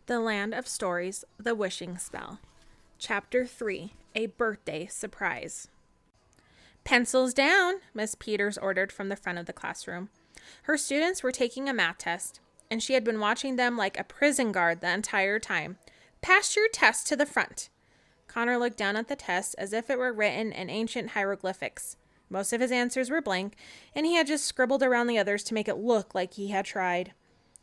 The Land of Stories, The Wishing Spell. Chapter 3, A Birthday Surprise. Pencils down, Miss Peters ordered from the front of the classroom. Her students were taking a math test, and she had been watching them like a prison guard the entire time. Pass your test to the front. Connor looked down at the test as if it were written in ancient hieroglyphics. Most of his answers were blank, and he had just scribbled around the others to make it look like he had tried.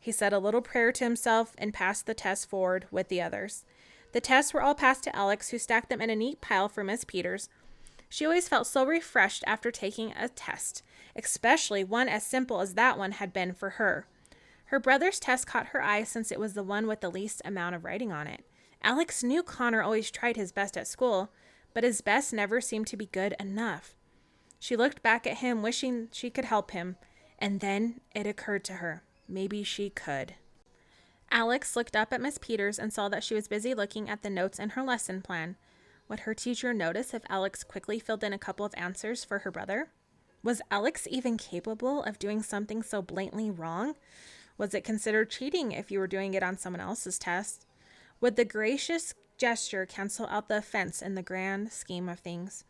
He said a little prayer to himself and passed the test forward with the others. The tests were all passed to Alex, who stacked them in a neat pile for Miss Peters. She always felt so refreshed after taking a test, especially one as simple as that one had been for her. Her brother's test caught her eye since it was the one with the least amount of writing on it. Alex knew Connor always tried his best at school, but his best never seemed to be good enough. She looked back at him, wishing she could help him, and then it occurred to her. Maybe she could. Alex looked up at Miss Peters and saw that she was busy looking at the notes in her lesson plan. Would her teacher notice if Alex quickly filled in a couple of answers for her brother? Was Alex even capable of doing something so blatantly wrong? Was it considered cheating if you were doing it on someone else's test? Would the gracious gesture cancel out the offense in the grand scheme of things?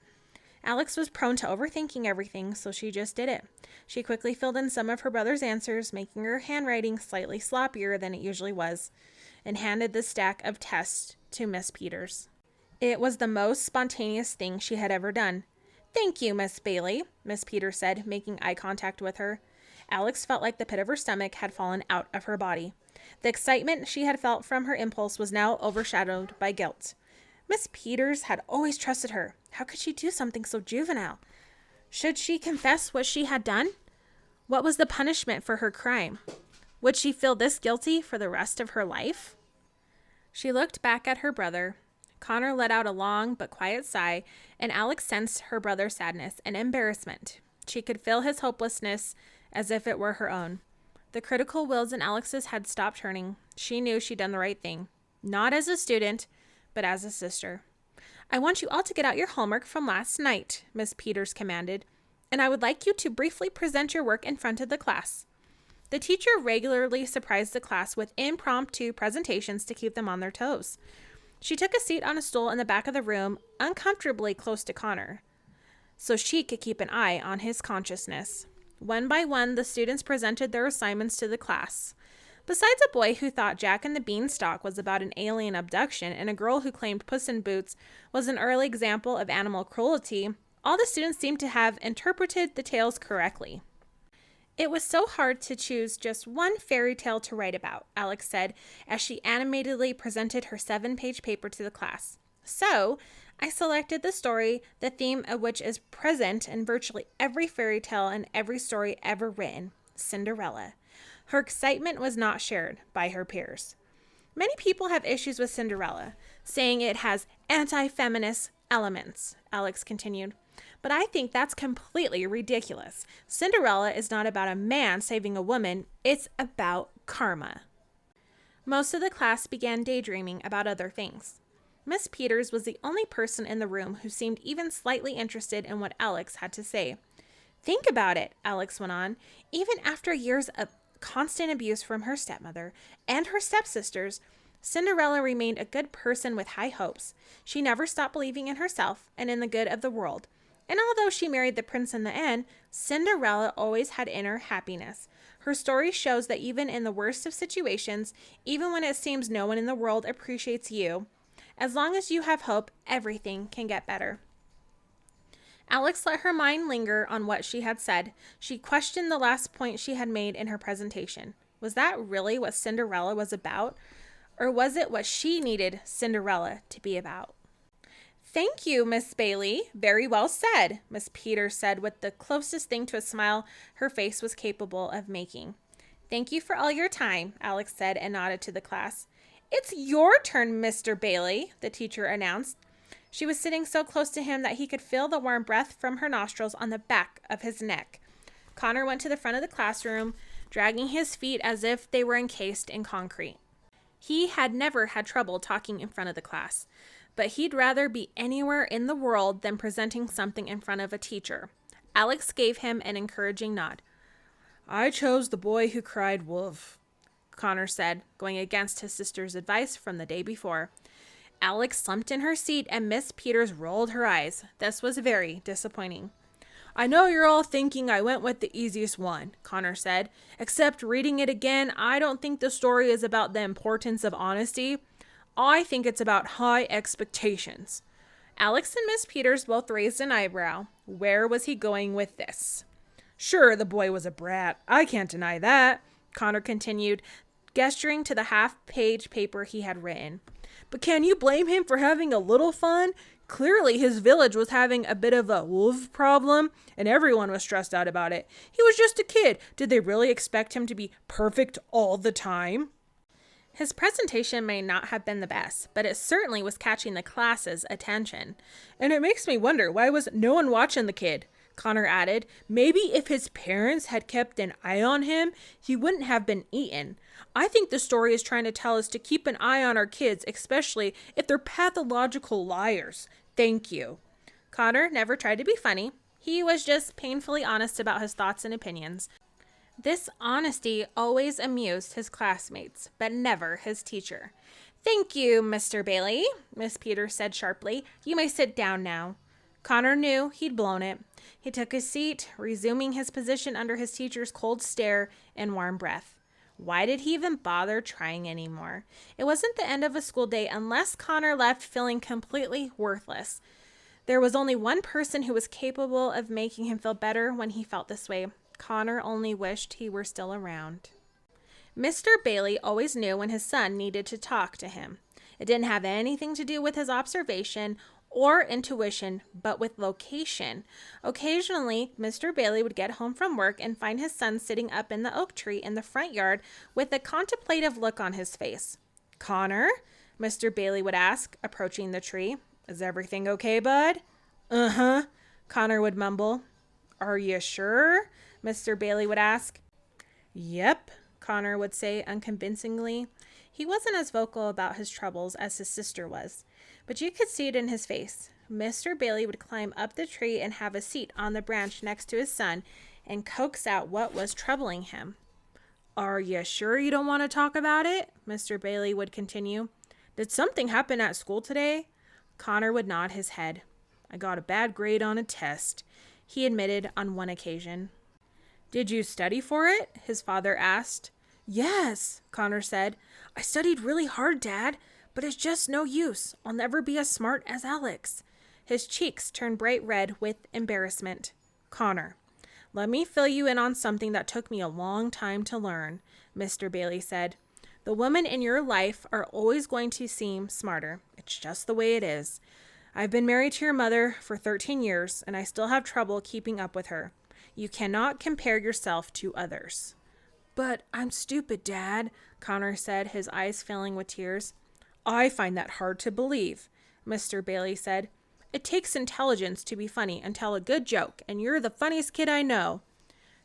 Alex was prone to overthinking everything, so she just did it. She quickly filled in some of her brother's answers, making her handwriting slightly sloppier than it usually was, and handed the stack of tests to Miss Peters. It was the most spontaneous thing she had ever done. "Thank you, Miss Bailey," Miss Peters said, making eye contact with her. Alex felt like the pit of her stomach had fallen out of her body. The excitement she had felt from her impulse was now overshadowed by guilt. Miss Peters had always trusted her. How could she do something so juvenile? Should she confess what she had done? What was the punishment for her crime? Would she feel this guilty for the rest of her life? She looked back at her brother. Connor let out a long but quiet sigh, and Alex sensed her brother's sadness and embarrassment. She could feel his hopelessness as if it were her own. The critical wheels in Alex's head stopped turning. She knew she'd done the right thing. Not as a student, but as a sister. "I want you all to get out your homework from last night," Miss Peters commanded, "and I would like you to briefly present your work in front of the class." The teacher regularly surprised the class with impromptu presentations to keep them on their toes. She took a seat on a stool in the back of the room, uncomfortably close to Connor, so she could keep an eye on his consciousness. One by one, the students presented their assignments to the class. Besides a boy who thought Jack and the Beanstalk was about an alien abduction and a girl who claimed Puss in Boots was an early example of animal cruelty, all the students seemed to have interpreted the tales correctly. "It was so hard to choose just one fairy tale to write about," Alex said as she animatedly presented her 7-page paper to the class. "So, I selected the story, the theme of which is present in virtually every fairy tale and every story ever written, Cinderella." Her excitement was not shared by her peers. "Many people have issues with Cinderella, saying it has anti-feminist elements," Alex continued. "But I think that's completely ridiculous. Cinderella is not about a man saving a woman, it's about karma." Most of the class began daydreaming about other things. Miss Peters was the only person in the room who seemed even slightly interested in what Alex had to say. "Think about it," Alex went on. "Even after years of constant abuse from her stepmother and her stepsisters, Cinderella remained a good person with high hopes. She never stopped believing in herself and in the good of the world. And although she married the prince in the end, Cinderella always had inner happiness. Her story shows that even in the worst of situations, even when it seems no one in the world appreciates you, as long as you have hope, everything can get better." Alex let her mind linger on what she had said. She questioned the last point she had made in her presentation. Was that really what Cinderella was about? Or was it what she needed Cinderella to be about? "Thank you, Miss Bailey. Very well said," Miss Peters said with the closest thing to a smile her face was capable of making. "Thank you for all your time," Alex said and nodded to the class. "It's your turn, Mr. Bailey," the teacher announced. She was sitting so close to him that he could feel the warm breath from her nostrils on the back of his neck. Connor went to the front of the classroom, dragging his feet as if they were encased in concrete. He had never had trouble talking in front of the class, but he'd rather be anywhere in the world than presenting something in front of a teacher. Alex gave him an encouraging nod. "I chose the boy who cried wolf." Connor said, going against his sister's advice from the day before. Alex slumped in her seat and Miss Peters rolled her eyes. This was very disappointing. I know you're all thinking I went with the easiest one, Connor said. Except reading it again, I don't think the story is about the importance of honesty. I think it's about high expectations. Alex and Miss Peters both raised an eyebrow. Where was he going with this? Sure, the boy was a brat. I can't deny that, Connor continued, gesturing to the half-page paper he had written. But can you blame him for having a little fun? Clearly, his village was having a bit of a wolf problem, and everyone was stressed out about it. He was just a kid. Did they really expect him to be perfect all the time? His presentation may not have been the best, but it certainly was catching the class's attention. And it makes me wonder, why was no one watching the kid? Connor added, maybe if his parents had kept an eye on him, he wouldn't have been eaten. I think the story is trying to tell us to keep an eye on our kids, especially if they're pathological liars. Thank you. Connor never tried to be funny. He was just painfully honest about his thoughts and opinions. This honesty always amused his classmates, but never his teacher. Thank you, Mr. Bailey, Miss Peters said sharply. You may sit down now. Connor knew he'd blown it. He took his seat, resuming his position under his teacher's cold stare and warm breath. Why did he even bother trying anymore? It wasn't the end of a school day unless Connor left feeling completely worthless. There was only one person who was capable of making him feel better when he felt this way. Connor only wished he were still around. Mr. Bailey always knew when his son needed to talk to him. It didn't have anything to do with his observation or intuition, but with location. Occasionally, Mr. Bailey would get home from work and find his son sitting up in the oak tree in the front yard with a contemplative look on his face. Connor? Mr. Bailey would ask, approaching the tree. Is everything okay, bud? Uh-huh, Connor would mumble. Are you sure? Mr. Bailey would ask. Yep, Connor would say unconvincingly. He wasn't as vocal about his troubles as his sister was, but you could see it in his face. Mr. Bailey would climb up the tree and have a seat on the branch next to his son and coax out what was troubling him. Are you sure you don't want to talk about it? Mr. Bailey would continue. Did something happen at school today? Connor would nod his head. I got a bad grade on a test, he admitted on one occasion. Did you study for it? His father asked. Yes, Connor said. I studied really hard, Dad, but it's just no use. I'll never be as smart as Alex. His cheeks turned bright red with embarrassment. Connor, let me fill you in on something that took me a long time to learn, Mr. Bailey said. The women in your life are always going to seem smarter. It's just the way it is. I've been married to your mother for 13 years, and I still have trouble keeping up with her. You cannot compare yourself to others. But I'm stupid, Dad, Connor said, his eyes filling with tears. I find that hard to believe, Mr. Bailey said. It takes intelligence to be funny and tell a good joke, and you're the funniest kid I know.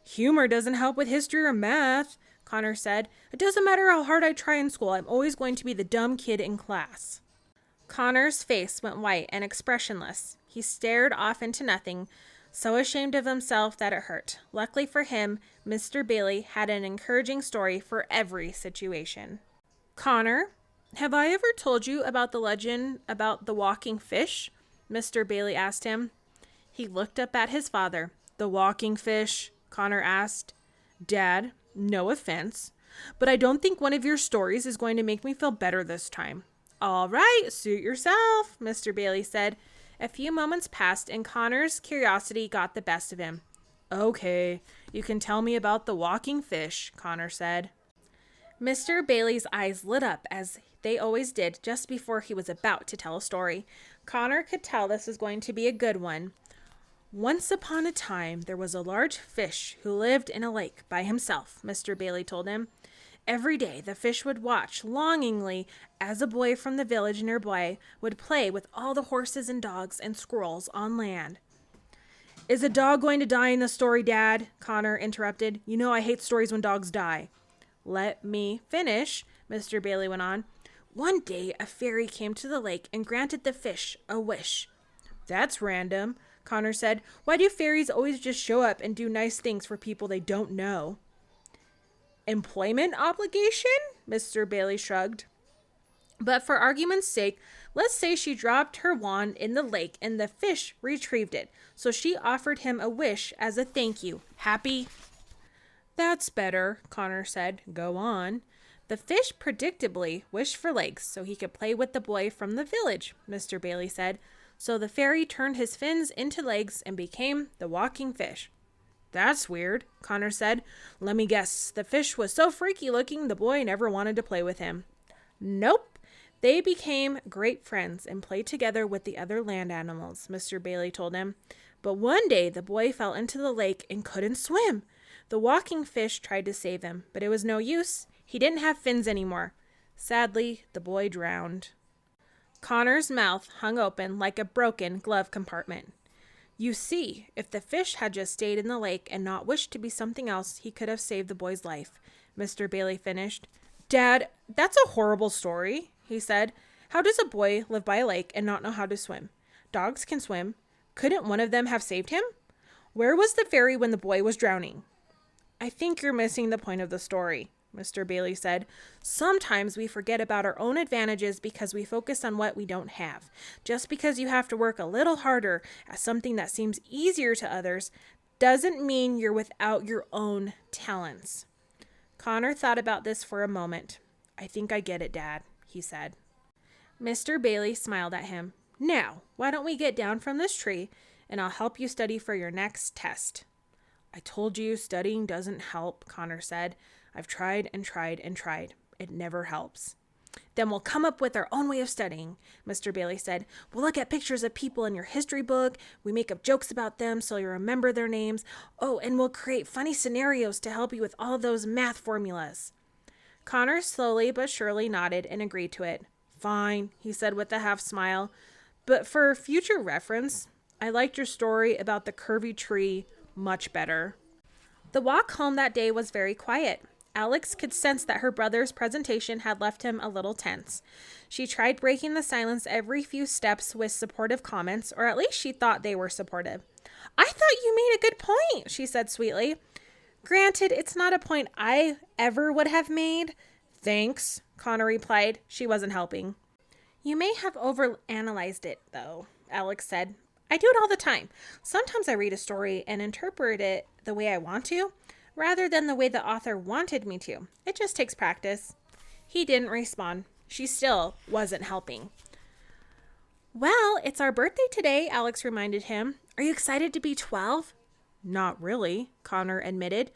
Humor doesn't help with history or math, Connor said. It doesn't matter how hard I try in school, I'm always going to be the dumb kid in class. Connor's face went white and expressionless. He stared off into nothing, so ashamed of himself that it hurt. Luckily for him, Mr. Bailey had an encouraging story for every situation. Connor, have I ever told you about the legend about the walking fish? Mr. Bailey asked him. He looked up at his father. The walking fish? Connor asked. Dad, no offense, but I don't think one of your stories is going to make me feel better this time. All right, suit yourself, Mr. Bailey said. A few moments passed and Connor's curiosity got the best of him. Okay, you can tell me about the walking fish, Connor said. Mr. Bailey's eyes lit up as they always did just before he was about to tell a story. Connor could tell this was going to be a good one. Once upon a time, there was a large fish who lived in a lake by himself, Mr. Bailey told him. Every day, the fish would watch longingly as a boy from the village nearby would play with all the horses and dogs and squirrels on land. Is a dog going to die in the story, Dad? Connor interrupted. You know I hate stories when dogs die. Let me finish, Mr. Bailey went on. One day, a fairy came to the lake and granted the fish a wish. That's random, Connor said. Why do fairies always just show up and do nice things for people they don't know? Employment obligation? Mr. Bailey shrugged. But for argument's sake, let's say she dropped her wand in the lake and the fish retrieved it. So she offered him a wish as a thank you. Happy? That's better, Connor said. Go on. The fish predictably wished for legs so he could play with the boy from the village, Mr. Bailey said. So the fairy turned his fins into legs and became the walking fish. That's weird, Connor said. Let me guess. The fish was so freaky looking the boy never wanted to play with him. Nope. They became great friends and played together with the other land animals, Mr. Bailey told him. But one day the boy fell into the lake and couldn't swim. The walking fish tried to save him, but it was no use. He didn't have fins anymore. Sadly, the boy drowned. Connor's mouth hung open like a broken glove compartment. You see, if the fish had just stayed in the lake and not wished to be something else, he could have saved the boy's life, Mr. Bailey finished. Dad, that's a horrible story, he said. How does a boy live by a lake and not know how to swim? Dogs can swim. Couldn't one of them have saved him? Where was the fairy when the boy was drowning? I think you're missing the point of the story, Mr. Bailey said. Sometimes we forget about our own advantages because we focus on what we don't have. Just because you have to work a little harder at something that seems easier to others doesn't mean you're without your own talents. Connor thought about this for a moment. I think I get it, Dad, he said. Mr. Bailey smiled at him. Now, why don't we get down from this tree and I'll help you study for your next test. I told you studying doesn't help, Connor said. I've tried and tried and tried. It never helps. Then we'll come up with our own way of studying, Mr. Bailey said. We'll look at pictures of people in your history book. We make up jokes about them so you remember their names. Oh, and we'll create funny scenarios to help you with all those math formulas. Connor slowly but surely nodded and agreed to it. Fine, he said with a half smile. But for future reference, I liked your story about the curvy tree much better. The walk home that day was very quiet. Alex could sense that her brother's presentation had left him a little tense. She tried breaking the silence every few steps with supportive comments, or at least she thought they were supportive. I thought you made a good point, she said sweetly. Granted, it's not a point I ever would have made. Thanks, Connor replied. She wasn't helping. You may have overanalyzed it, though, Alex said. I do it all the time. Sometimes I read a story and interpret it the way I want to, rather than the way the author wanted me to. It just takes practice. He didn't respond. She still wasn't helping. Well, it's our birthday today, Alex reminded him. Are you excited to be 12? Not really, Connor admitted.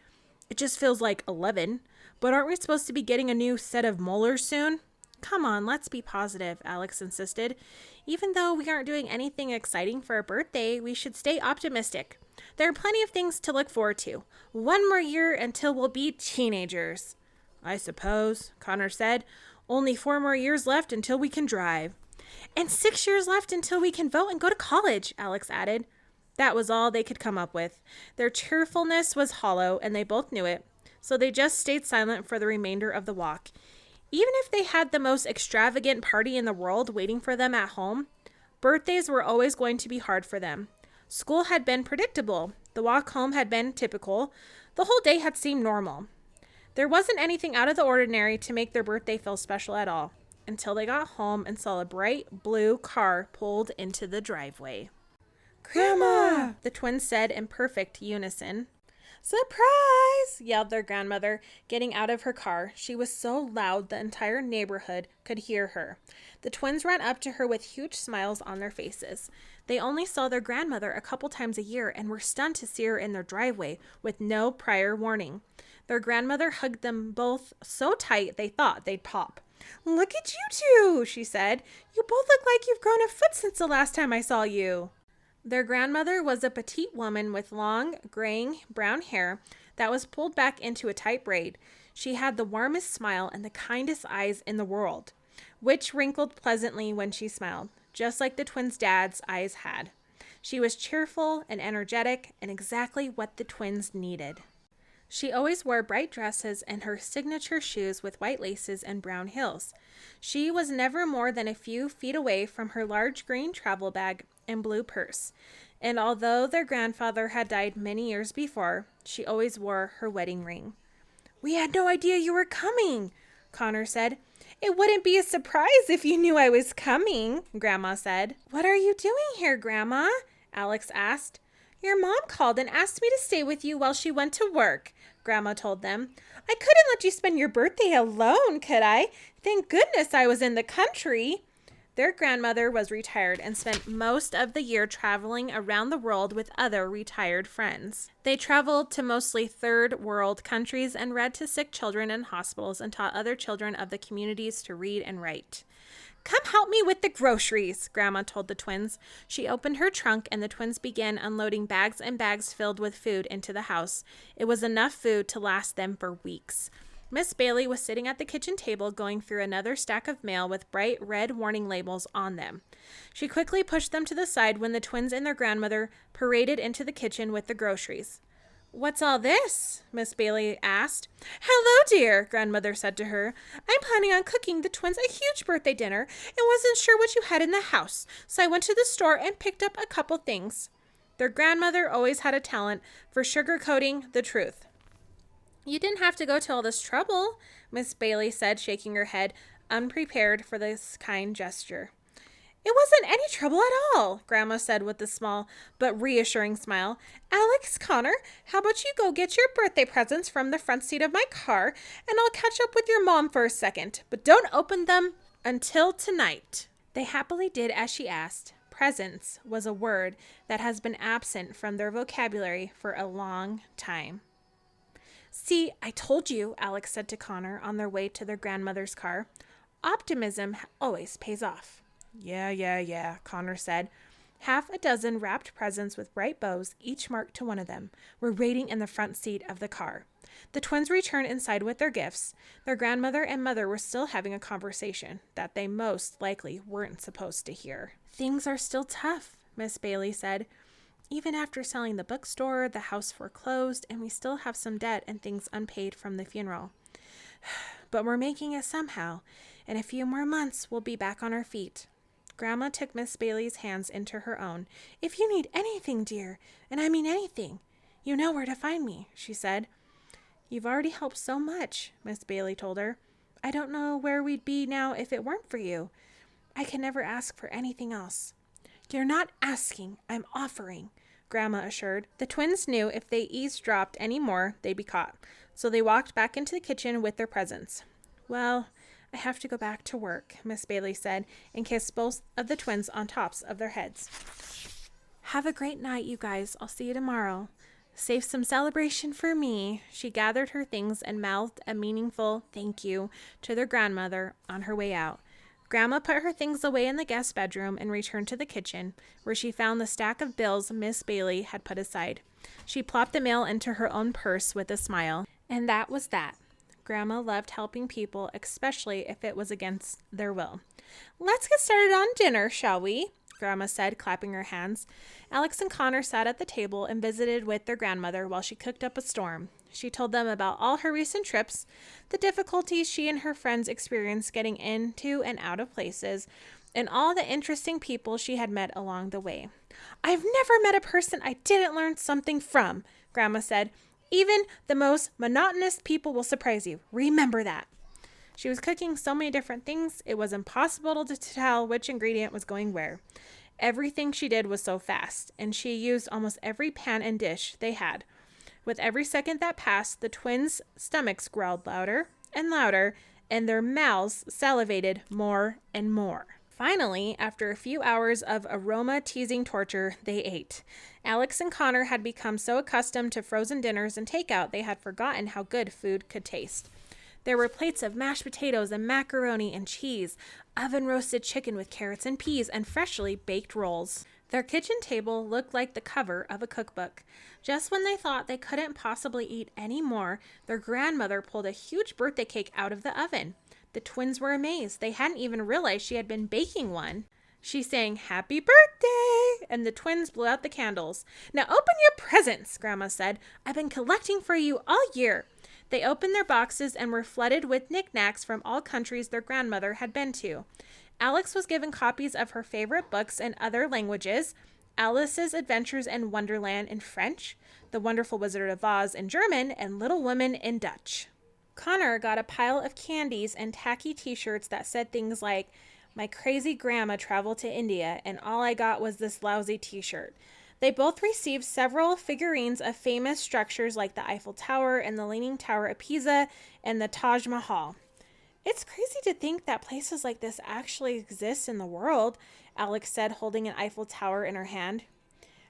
It just feels like 11. But aren't we supposed to be getting a new set of molars soon? Come on, let's be positive, Alex insisted. Even though we aren't doing anything exciting for our birthday, we should stay optimistic. There are plenty of things to look forward to. One more year until we'll be teenagers. I suppose, Connor said. Only 4 more years left until we can drive. And 6 years left until we can vote and go to college, Alex added. That was all they could come up with. Their cheerfulness was hollow, and they both knew it, so they just stayed silent for the remainder of the walk. Even if they had the most extravagant party in the world waiting for them at home, birthdays were always going to be hard for them. School had been predictable. The walk home had been typical. The whole day had seemed normal. There wasn't anything out of the ordinary to make their birthday feel special at all, until they got home and saw a bright blue car pulled into the driveway. Grandma! The twins said in perfect unison. Surprise! Yelled their grandmother, getting out of her car. She was so loud the entire neighborhood could hear her. The twins ran up to her with huge smiles on their faces. They only saw their grandmother a couple times a year and were stunned to see her in their driveway with no prior warning. Their grandmother hugged them both so tight they thought they'd pop. Look at you two, she said. You both look like you've grown a foot since the last time I saw you. Their grandmother was a petite woman with long, graying brown hair that was pulled back into a tight braid. She had the warmest smile and the kindest eyes in the world, which wrinkled pleasantly when she smiled, just like the twins' dad's eyes had. She was cheerful and energetic and exactly what the twins needed. She always wore bright dresses and her signature shoes with white laces and brown heels. She was never more than a few feet away from her large green travel bag and blue purse. And although their grandfather had died many years before, she always wore her wedding ring. We had no idea you were coming, Connor said. It wouldn't be a surprise if you knew I was coming, Grandma said. What are you doing here, Grandma? Alex asked. Your mom called and asked me to stay with you while she went to work, Grandma told them. I couldn't let you spend your birthday alone, could I? Thank goodness I was in the country. Their grandmother was retired and spent most of the year traveling around the world with other retired friends. They traveled to mostly third world countries and read to sick children in hospitals and taught other children of the communities to read and write. Come help me with the groceries, Grandma told the twins. She opened her trunk and the twins began unloading bags and bags filled with food into the house. It was enough food to last them for weeks. Miss Bailey was sitting at the kitchen table going through another stack of mail with bright red warning labels on them. She quickly pushed them to the side when the twins and their grandmother paraded into the kitchen with the groceries. What's all this? Miss Bailey asked. Hello, dear, Grandmother said to her. I'm planning on cooking the twins a huge birthday dinner and wasn't sure what you had in the house, so I went to the store and picked up a couple things. Their grandmother always had a talent for sugarcoating the truth. You didn't have to go to all this trouble, Miss Bailey said, shaking her head, unprepared for this kind gesture. It wasn't any trouble at all, Grandma said with a small but reassuring smile. Alex, Connor, how about you go get your birthday presents from the front seat of my car, and I'll catch up with your mom for a second, but don't open them until tonight. They happily did as she asked. Presents was a word that has been absent from their vocabulary for a long time. See, I told you, Alex said to Connor on their way to their grandmother's car. Optimism always pays off. Yeah, Connor said. Half a dozen wrapped presents with bright bows, each marked to one of them, were waiting in the front seat of the car. The twins returned inside with their gifts. Their grandmother and mother were still having a conversation that they most likely weren't supposed to hear. Things are still tough, Miss Bailey said. Even after selling the bookstore, the house foreclosed, and we still have some debt and things unpaid from the funeral. But we're making it somehow. In a few more months, we'll be back on our feet. Grandma took Miss Bailey's hands into her own. If you need anything, dear, and I mean anything, you know where to find me, she said. You've already helped so much, Miss Bailey told her. I don't know where we'd be now if it weren't for you. I can never ask for anything else. You're not asking, I'm offering, Grandma assured. The twins knew if they eavesdropped any more, they'd be caught. So they walked back into the kitchen with their presents. Well, I have to go back to work, Miss Bailey said, and kissed both of the twins on tops of their heads. Have a great night, you guys. I'll see you tomorrow. Save some celebration for me. She gathered her things and mouthed a meaningful thank you to their grandmother on her way out. Grandma put her things away in the guest bedroom and returned to the kitchen, where she found the stack of bills Miss Bailey had put aside. She plopped the mail into her own purse with a smile. And that was that. Grandma loved helping people, especially if it was against their will. Let's get started on dinner, shall we? Grandma said, clapping her hands. Alex and Connor sat at the table and visited with their grandmother while she cooked up a storm. She told them about all her recent trips, the difficulties she and her friends experienced getting into and out of places, and all the interesting people she had met along the way. I've never met a person I didn't learn something from, Grandma said. Even the most monotonous people will surprise you. Remember that. She was cooking so many different things, it was impossible to tell which ingredient was going where. Everything she did was so fast, and she used almost every pan and dish they had. With every second that passed, the twins' stomachs growled louder and louder, and their mouths salivated more and more. Finally, after a few hours of aroma-teasing torture, they ate. Alex and Connor had become so accustomed to frozen dinners and takeout they had forgotten how good food could taste. There were plates of mashed potatoes and macaroni and cheese, oven-roasted chicken with carrots and peas, and freshly baked rolls. Their kitchen table looked like the cover of a cookbook. Just when they thought they couldn't possibly eat any more, their grandmother pulled a huge birthday cake out of the oven. The twins were amazed. They hadn't even realized she had been baking one. She sang, "Happy birthday!" and the twins blew out the candles. "Now open your presents," Grandma said. "I've been collecting for you all year." They opened their boxes and were flooded with knickknacks from all countries their grandmother had been to. Alex was given copies of her favorite books in other languages, Alice's Adventures in Wonderland in French, The Wonderful Wizard of Oz in German, and Little Women in Dutch. Connor got a pile of candies and tacky t-shirts that said things like, "My crazy grandma traveled to India and all I got was this lousy t-shirt." They both received several figurines of famous structures like the Eiffel Tower and the Leaning Tower of Pisa and the Taj Mahal. "It's crazy to think that places like this actually exist in the world," Alex said, holding an Eiffel Tower in her hand.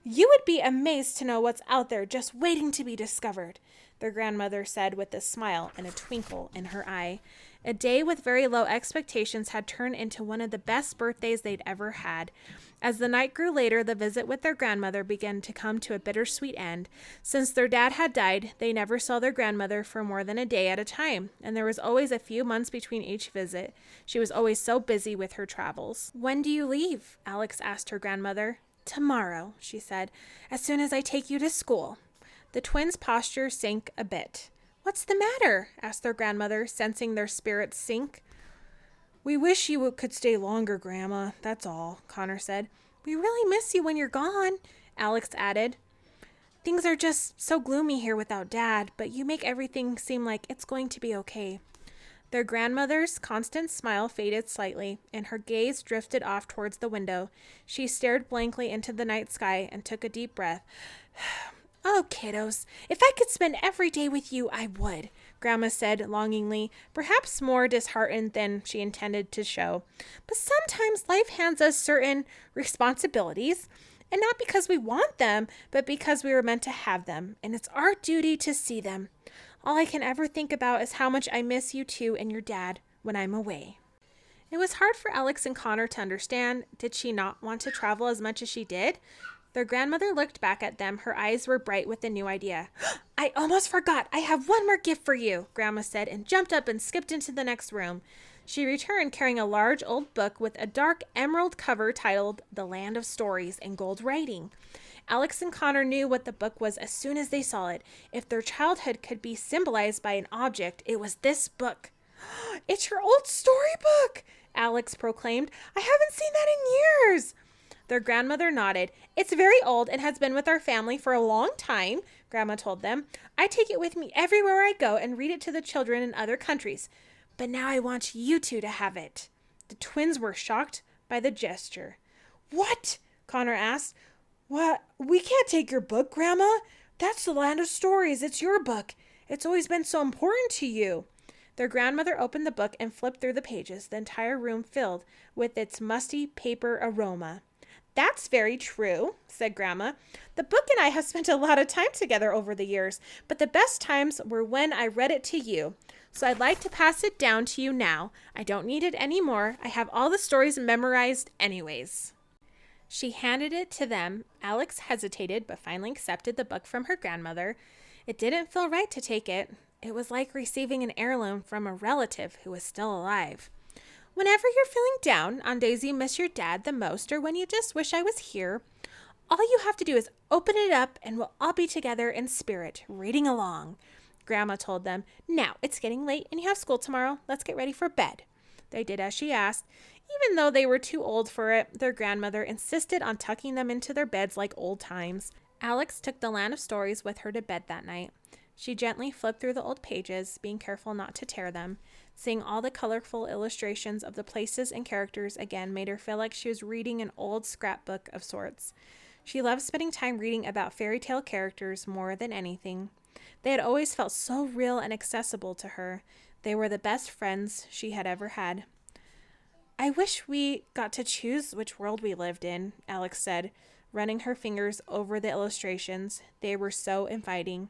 "You would be amazed to know what's out there just waiting to be discovered," their grandmother said with a smile and a twinkle in her eye. A day with very low expectations had turned into one of the best birthdays they'd ever had. As the night grew later, the visit with their grandmother began to come to a bittersweet end. Since their dad had died, they never saw their grandmother for more than a day at a time, and there was always a few months between each visit. She was always so busy with her travels. "When do you leave?" Alex asked her grandmother. "Tomorrow," she said, "as soon as I take you to school." The twins' posture sank a bit. "What's the matter?" asked their grandmother, sensing their spirits sink. "We wish you could stay longer, Grandma, that's all," Connor said. "We really miss you when you're gone," Alex added. "Things are just so gloomy here without Dad, but you make everything seem like it's going to be okay." Their grandmother's constant smile faded slightly, and her gaze drifted off towards the window. She stared blankly into the night sky and took a deep breath. "Oh, kiddos, if I could spend every day with you, I would," Grandma said longingly, perhaps more disheartened than she intended to show. "But sometimes life hands us certain responsibilities, and not because we want them, but because we were meant to have them, and it's our duty to see them. All I can ever think about is how much I miss you two and your dad when I'm away." It was hard for Alex and Connor to understand. Did she not want to travel as much as she did? Their grandmother looked back at them. Her eyes were bright with a new idea. "I almost forgot. I have one more gift for you," Grandma said, and jumped up and skipped into the next room. She returned carrying a large old book with a dark emerald cover titled The Land of Stories in gold writing. Alex and Connor knew what the book was as soon as they saw it. If their childhood could be symbolized by an object, it was this book. "It's your old storybook," Alex proclaimed. "I haven't seen that in years." Their grandmother nodded. "It's very old and has been with our family for a long time," Grandma told them. "I take it with me everywhere I go and read it to the children in other countries. But now I want you two to have it." The twins were shocked by the gesture. "What?" Connor asked. "What? We can't take your book, Grandma. That's the Land of Stories. It's your book. It's always been so important to you." Their grandmother opened the book and flipped through the pages, the entire room filled with its musty paper aroma. "That's very true," said Grandma. "The book and I have spent a lot of time together over the years, but the best times were when I read it to you. So I'd like to pass it down to you now. I don't need it anymore. I have all the stories memorized anyways." She handed it to them. Alex hesitated, but finally accepted the book from her grandmother. It didn't feel right to take it. It was like receiving an heirloom from a relative who was still alive. "Whenever you're feeling down, on days you miss your dad the most, or when you just wish I was here, all you have to do is open it up and we'll all be together in spirit, reading along," Grandma told them. "Now, it's getting late and you have school tomorrow. Let's get ready for bed." They did as she asked. Even though they were too old for it, their grandmother insisted on tucking them into their beds like old times. Alex took the Land of Stories with her to bed that night. She gently flipped through the old pages, being careful not to tear them. Seeing all the colorful illustrations of the places and characters again made her feel like she was reading an old scrapbook of sorts. She loved spending time reading about fairy tale characters more than anything. They had always felt so real and accessible to her. They were the best friends she had ever had. "I wish we got to choose which world we lived in," Alex said, running her fingers over the illustrations. They were so inviting.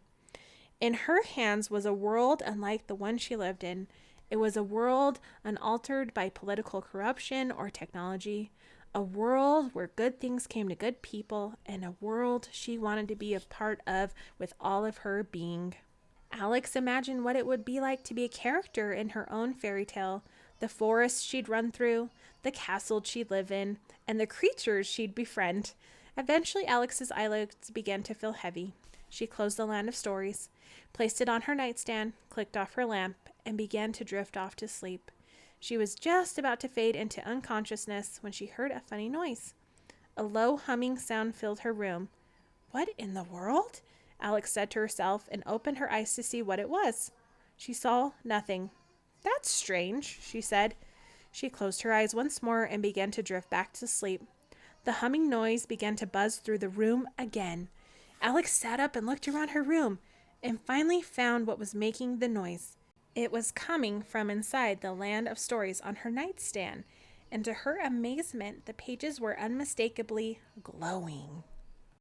In her hands was a world unlike the one she lived in. It was a world unaltered by political corruption or technology, a world where good things came to good people, and a world she wanted to be a part of with all of her being. Alex imagined what it would be like to be a character in her own fairy tale, the forest she'd run through, the castle she'd live in, and the creatures she'd befriend. Eventually, Alex's eyelids began to feel heavy. She closed the Land of Stories, placed it on her nightstand, clicked off her lamp, and began to drift off to sleep. She was just about to fade into unconsciousness when she heard a funny noise. A low humming sound filled her room. "What in the world?" Alex said to herself and opened her eyes to see what it was. She saw nothing. That's strange, she said. She closed her eyes once more and began to drift back to sleep. The humming noise began to buzz through the room again. Alex sat up and looked around her room and finally found what was making the noise. It was coming from inside the land of stories on her nightstand, and to her amazement, the pages were unmistakably glowing.